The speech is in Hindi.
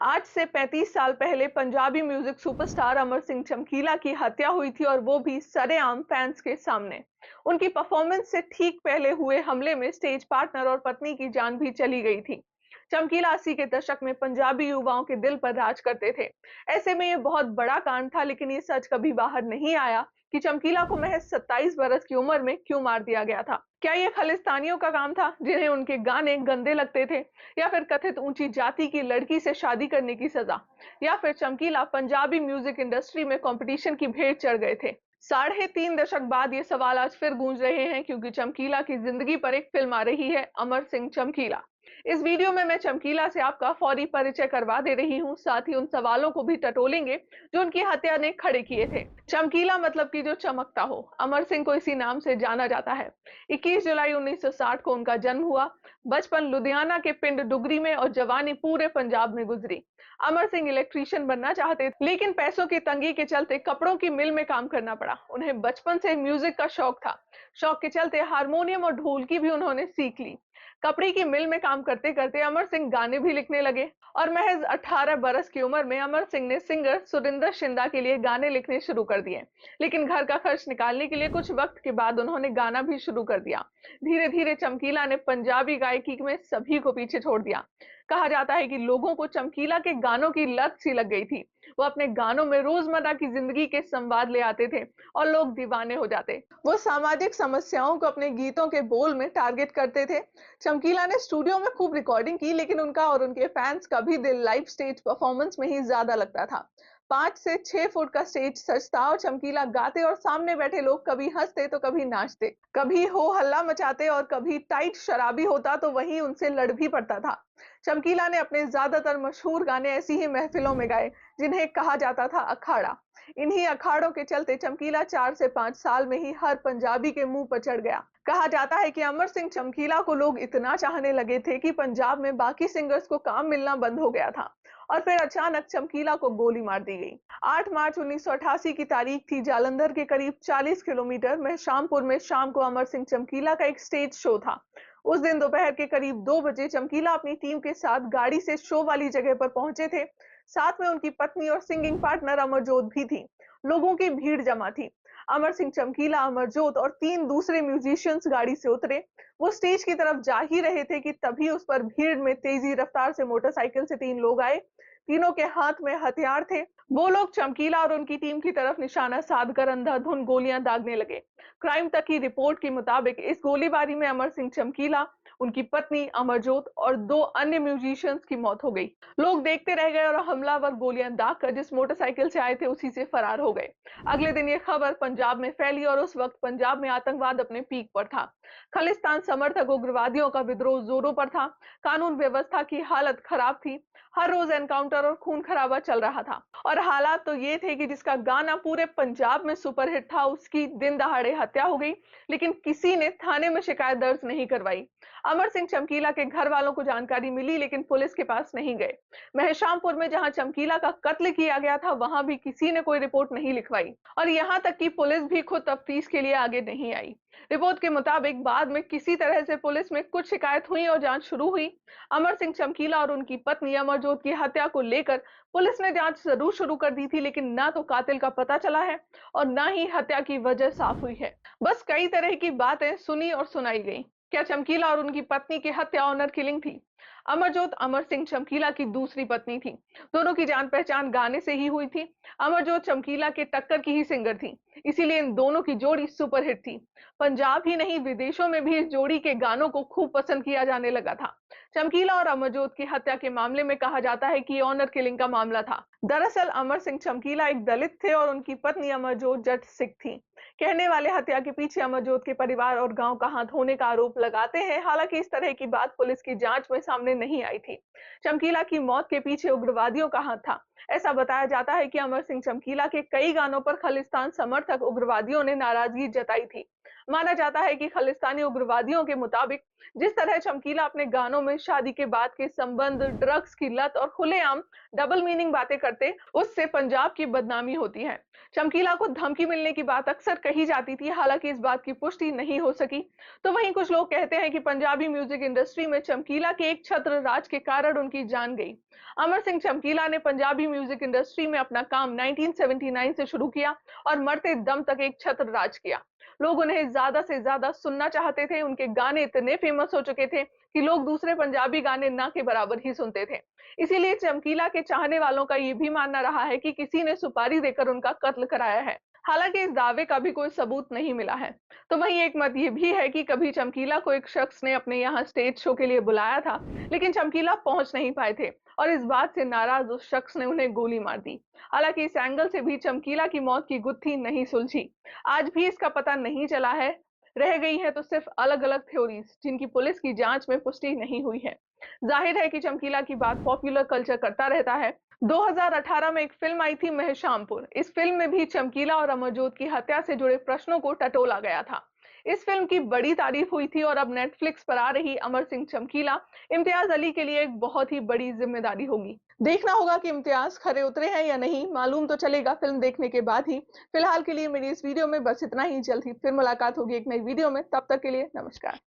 आज से 35 साल पहले पंजाबी म्यूजिक सुपरस्टार अमर सिंह चमकीला की हत्या हुई थी और वो भी सरेआम फैंस के सामने। उनकी परफॉर्मेंस से ठीक पहले हुए हमले में स्टेज पार्टनर और पत्नी की जान भी चली गई थी। चमकीला 80 के दशक में पंजाबी युवाओं के दिल पर राज करते थे। ऐसे में ये बहुत बड़ा कांड था, लेकिन ये सच कभी बाहर नहीं आया कि चमकीला को महज 27 बरस की उम्र में क्यों मार दिया गया था। क्या ये खालिस्तानियों का काम था जिन्हें उनके गाने गंदे लगते थे, या फिर कथित ऊंची जाति की लड़की से शादी करने की सजा, या फिर चमकीला पंजाबी म्यूजिक इंडस्ट्री में कंपटीशन की भेंट चढ़ गए थे। 3.5 दशक बाद ये सवाल आज फिर गूंज रहे हैं, क्योंकि चमकीला की जिंदगी पर एक फिल्म आ रही है, अमर सिंह चमकीला। इस वीडियो में मैं चमकीला से आपका फौरी परिचय करवा दे रही हूँ, साथ ही उन सवालों को भी टटोलेंगे जो उनकी हत्या ने खड़े किए थे। चमकीला मतलब कि जो चमकता हो। अमर सिंह को इसी नाम से जाना जाता है। 21 जुलाई 1960 को उनका जन्म हुआ। बचपन लुधियाना के पिंड डुगरी में और जवानी पूरे पंजाब में गुजरी। अमर सिंह इलेक्ट्रीशियन बनना चाहते थे, लेकिन पैसों की तंगी के चलते कपड़ों की मिल में काम करना पड़ा। उन्हें बचपन से म्यूजिक का शौक था। शौक के चलते हारमोनियम और ढोलकी भी उन्होंने सीख ली। कपड़े की मिल में काम करते करते अमर सिंह गाने भी लिखने लगे और महज 18 बरस की उम्र में अमर सिंह ने सिंगर सुरिंदर शिंदा के लिए गाने लिखने शुरू कर दिए। लेकिन घर का खर्च निकालने के लिए कुछ वक्त के बाद उन्होंने गाना भी शुरू कर दिया। धीरे धीरे चमकीला ने पंजाबी गायकी में सभी को पीछे छोड़ दिया। कहा जाता है कि लोगों को चमकीला के गानों की लत सी लग गई थी। वो अपने गानों में रोजमर्रा की जिंदगी के संवाद ले आते थे और लोग दीवाने हो जाते। वो सामाजिक समस्याओं को अपने गीतों के बोल में टारगेट करते थे। चमकीला ने स्टूडियो में खूब रिकॉर्डिंग की, लेकिन उनका और उनके फैंस का भी दिल लाइव स्टेज परफॉर्मेंस में ही ज्यादा लगता था। 5 से 6 फुट का स्टेज सच था और चमकीला गाते और सामने बैठे लोग कभी हंसते तो कभी नाचते, कभी हो हल्ला मचाते और कभी टाइट शराबी होता तो वहीं उनसे लड़ भी पड़ता था। चमकीला ने अपने ज्यादातर मशहूर गाने ऐसी ही महफिलों में गाए जिन्हें कहा जाता था अखाड़ा। इन्हीं अखाड़ों के चलते चमकीला 4 से 5 साल में ही हर पंजाबी के मुंह पर चढ़ गया। कहा जाता है कि अमर सिंह चमकीला को लोग इतना चाहने लगे थे कि पंजाब में बाकी सिंगर्स को काम मिलना बंद हो गया था। और फिर अचानक चमकीला को गोली मार दी गई। 8 मार्च 1988 की तारीख थी। जालंधर के करीब 40 किलोमीटर में शामपुर में शाम को अमर सिंह चमकीला का एक स्टेज शो था। उस दिन दोपहर के करीब 2 बजे चमकीला अपनी टीम के साथ गाड़ी से शो वाली जगह पर पहुंचे थे। साथ में उनकी पत्नी और सिंगिंग पार्टनर अमरजोत भी थी। लोगों की भीड़ जमा थी। अमर सिंह चमकीला, अमरजोत और 3 दूसरे म्यूजिशियंस गाड़ी से उतरे। वो स्टेज की तरफ जा ही रहे थे कि तभी उस पर भीड़ में तेजी रफ्तार से मोटरसाइकिल से 3 लोग आए। तीनों के हाथ में हथियार थे। वो लोग चमकीला और उनकी टीम की तरफ निशाना साधकर अंधाधुंध गोलियां दागने लगे। क्राइम तक की रिपोर्ट के मुताबिक इस गोलीबारी में अमर सिंह चमकीला, उनकी पत्नी अमरजोत और 2 अन्य म्यूजिशियंस की मौत हो गई। लोग देखते रह गए और हमलावर गोलियां दागकर जिस मोटरसाइकिल से आए थे उसी से फरार हो गए। अगले दिन ये खबर पंजाब में फैली और उस वक्त पंजाब में आतंकवाद अपने पीक पर था। खालिस्तान समर्थक उग्रवादियों का विद्रोह जोरों पर था। कानून व्यवस्था की हालत खराब थी। हर रोज एनकाउंटर और खून खराबा चल रहा था। और हालात तो ये थे कि जिसका गाना पूरे पंजाब में सुपरहिट था, उसकी दिन दहाड़े हत्या हो गई, लेकिन किसी ने थाने में शिकायत दर्ज नहीं करवाई। अमर सिंह चमकीला के घर वालों को जानकारी मिली, लेकिन पुलिस के पास नहीं गए। महशामपुर में जहां चमकीला का कत्ल किया गया था, वहां भी किसी ने कोई रिपोर्ट नहीं लिखवाई और यहां तक कि पुलिस भी खुद तफ्तीश के लिए आगे नहीं आई। रिपोर्ट के मुताबिक बाद में किसी तरह से पुलिस में कुछ शिकायत हुई और जांच शुरू हुई। अमर सिंह चमकीला और उनकी पत्नी अमरजोत की हत्या को लेकर पुलिस ने जांच जरूर शुरू कर दी थी, लेकिन ना तो कातिल का पता चला है और ना ही हत्या की वजह साफ हुई है। बस कई तरह की बातें सुनी और सुनाई गई। क्या चमकीला और उनकी पत्नी की हत्या ऑनर किलिंग थी? अमरजोत अमर सिंह चमकीला की दूसरी पत्नी थी। दोनों की जान पहचान गाने से ही हुई थी। अमरजोत चमकीला के टक्कर की ही सिंगर थी, इसीलिए इन दोनों की जोड़ी सुपरहिट थी। पंजाब ही नहीं, विदेशों में भी इस जोड़ी के गानों को खूब पसंद किया जाने लगा था। चमकीला और अमरजोत की हत्या के मामले में कहा जाता है कि ऑनर किलिंग का मामला था। दरअसल अमर सिंह चमकीला एक दलित थे और उनकी पत्नी अमरजोत जट सिख थी। कहने वाले हत्या के पीछे अमरजोत के परिवार और गांव का हाथ होने का आरोप लगाते हैं। हालांकि इस तरह की बात पुलिस की जांच में सामने नहीं आई थी। चमकीला की मौत के पीछे उग्रवादियों का हाथ था। ऐसा बताया जाता है कि अमर सिंह चमकीला के कई गानों पर खालिस्तान समर्थक उग्रवादियों ने नाराजगी जताई थी। माना जाता है कि खालिस्तानी उग्रवादियों के मुताबिक जिस तरह चमकीला अपने गानों में शादी के बाद के संबंध, ड्रग्स की लत और खुलेआम डबल मीनिंग बातें करते, उससे पंजाब की बदनामी होती है। चमकीला को धमकी मिलने की बात अक्सर कही जाती थी, हालांकि इस बात की पुष्टि नहीं हो सकी। तो वहीं कुछ लोग कहते हैं कि पंजाबी म्यूजिक इंडस्ट्री में चमकीला के एक छत्र राज के कारण उनकी जान गई। अमर सिंह चमकीला ने पंजाबी म्यूजिक इंडस्ट्री में अपना काम 1979 से शुरू किया और मरते दम तक एक छत्र राज किया। लोग उन्हें ज्यादा से ज्यादा सुनना चाहते थे। उनके गाने इतने फेमस हो चुके थे कि लोग दूसरे पंजाबी गाने ना के बराबर ही सुनते थे। इसीलिए चमकीला के चाहने वालों का ये भी मानना रहा है कि किसी ने सुपारी देकर उनका कत्ल कराया है। हालांकि इस दावे का भी कोई सबूत नहीं मिला है। तो वहीं एक मत ये भी है कि कभी चमकीला को एक शख्स ने अपने यहाँ स्टेज शो के लिए बुलाया था, लेकिन चमकीला पहुंच नहीं पाए थे और इस बात से नाराज उस शख्स ने उन्हें गोली मार दी। हालांकि इस एंगल से भी चमकीला की मौत की गुत्थी नहीं सुलझी। आज भी इसका पता नहीं चला है। रह गई है तो सिर्फ अलग-अलग थ्योरीज, जिनकी पुलिस की जांच में पुष्टि नहीं हुई है। जाहिर है कि चमकीला की बात पॉपुलर कल्चर करता रहता है। 2018 में एक फिल्म आई थी महशामपुर। इस फिल्म में भी चमकीला और अमरजोत की हत्या से जुड़े प्रश्नों को टटोला गया था। इस फिल्म की बड़ी तारीफ हुई थी और अब नेटफ्लिक्स पर आ रही अमर सिंह चमकीला इम्तियाज अली के लिए एक बहुत ही बड़ी जिम्मेदारी होगी। देखना होगा कि इम्तियाज खरे उतरे हैं या नहीं, मालूम तो चलेगा फिल्म देखने के बाद ही। फिलहाल के लिए मेरी इस वीडियो में बस इतना ही। जल्द ही फिर मुलाकात होगी एक नई वीडियो में। तब तक के लिए नमस्कार।